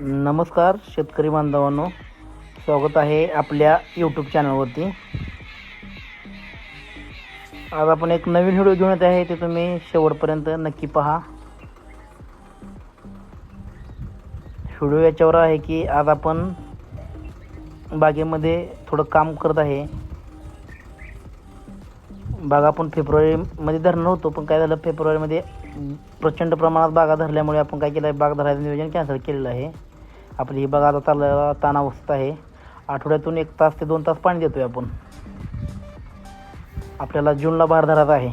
नमस्कार शेतकरी बांधवांनो, स्वागत आहे आपल्या यूट्यूब चॅनलवरती। आज आपण एक नवीन व्हिडिओ घेऊन येत आहे, ते तुम्ही शेवटपर्यंत नक्की पहा। व्हिडिओ याच्यावर आहे की आज आपण बागेमध्ये थोडं काम करत आहे। बाग आपण फेब्रुवारीमध्ये धरणार होतो, पण काय झालं, फेब्रुवारीमध्ये प्रचंड प्रमाणात बागा धरल्यामुळे आपण काय केलं आहे, बाग धरायचं नियोजन कॅन्सल केलेलं आहे। आपली ही बाग आता चाललेला ताणावस्थेत आहे। आठवड्यातून 1 तास ते 2 तास पाणी देतोय आपण। आपल्याला जूनला बार धरायचा आहे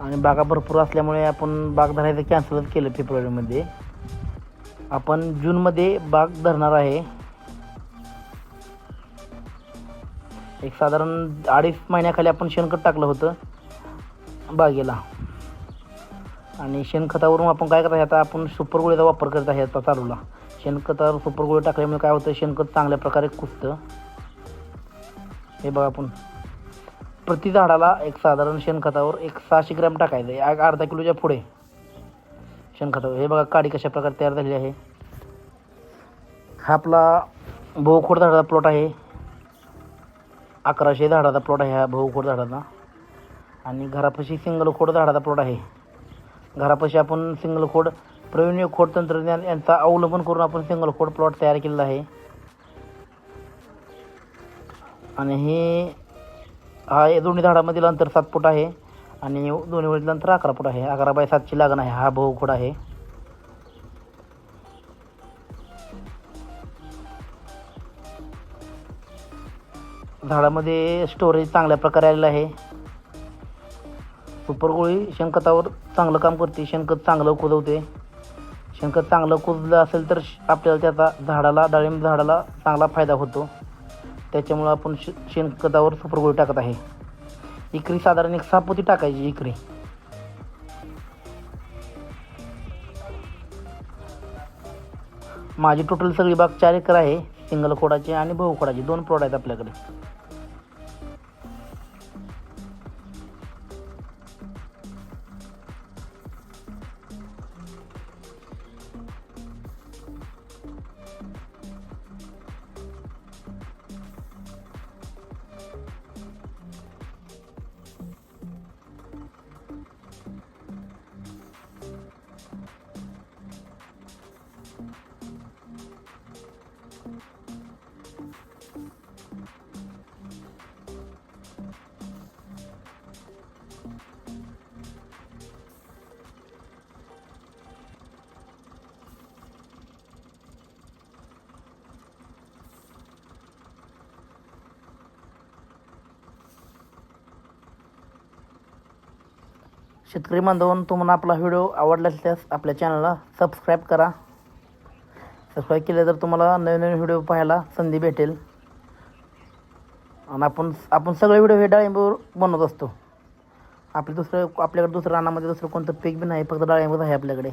आणि बागा भरपूर असल्यामुळे आपण बाग धरायचं कॅन्सलच केलं फेब्रुवारीमध्ये। आपण जूनमध्ये बाग धरणार आहे। एक साधारण 2.5 महिन्याखाली आपण शेणखत टाकलं होतं बागेला, आणि शेणखतावरून आपण काय करत आहे, आता आपण सुपर गोळीचा वापर करत आहे। आता चालूला शेणखतावर सुपर गोळी टाकल्यामुळे काय होतं, शेणखत चांगल्या प्रकारे कुजतं। हे बघा, आपण प्रति झाडाला एक साधारण शेणखतावर 600 ग्रॅम टाकायचं आहे, अर्धा किलोच्या पुढे शेणखतावर। हे बघा काडी कशा प्रकारे तयार झालेली आहे। हा आपला बहुखोड झाडाचा प्लॉट आहे। 1100 झाडाचा प्लॉट आहे हा बहुखोड झाडाचा, आणि घरापाशी सिंगल खोड झाडाचा प्लॉट आहे। घरापाशी आपण सिंगल खोड प्रवीण खोड तंत्रज्ञान यांचा अवलंबन करून आपण सिंगल खोड प्लॉट तयार केलेला आहे। आणि हे दोन्ही झाडामधील अंतर 7 फूट आहे, आणि दोन्ही वरील अंतर 11 फूट आहे। 11 बाय 7 ची लागण आहे। हा बहुखोड आहे। झाडामध्ये स्टोरेज चांगल्या प्रकारे आलेलं आहे। सुपर गोळी शेणखतावर चांगलं काम करते। शेणखत चांगलं कुजवते। शेणखत चांगलं कुजलं असेल तर आपल्याला त्याचा डाळिंब झाडाला चांगला फायदा होतो। त्याच्यामुळे आपण शेणखतावर सुपर गोळी टाकत आहे। एकरी साधारण 1 6 पोती टाकायची एकरी। माझी टोटल सगळी बाग 4 एकर आहे। सिंगल खोडाची आणि बहुखोडाची 2 प्लॉट आहेत आपल्याकडे। शेतकरी बांधवांनो, तुम्हाला आपला व्हिडिओ आवडला असल्यास आपल्या चॅनलला सबस्क्राईब करा। सबस्क्राईब केले तर तुम्हाला नवीन नवीन व्हिडिओ पाहायला संधी भेटेल। आणि आपण सगळे व्हिडिओ हे डाळिंबावर बनवत असतो। आपल्याकडे दुसरं रानामध्ये दुसरं कोणतं पीक बी नाही, फक्त डाळिंबच आहे आपल्याकडे।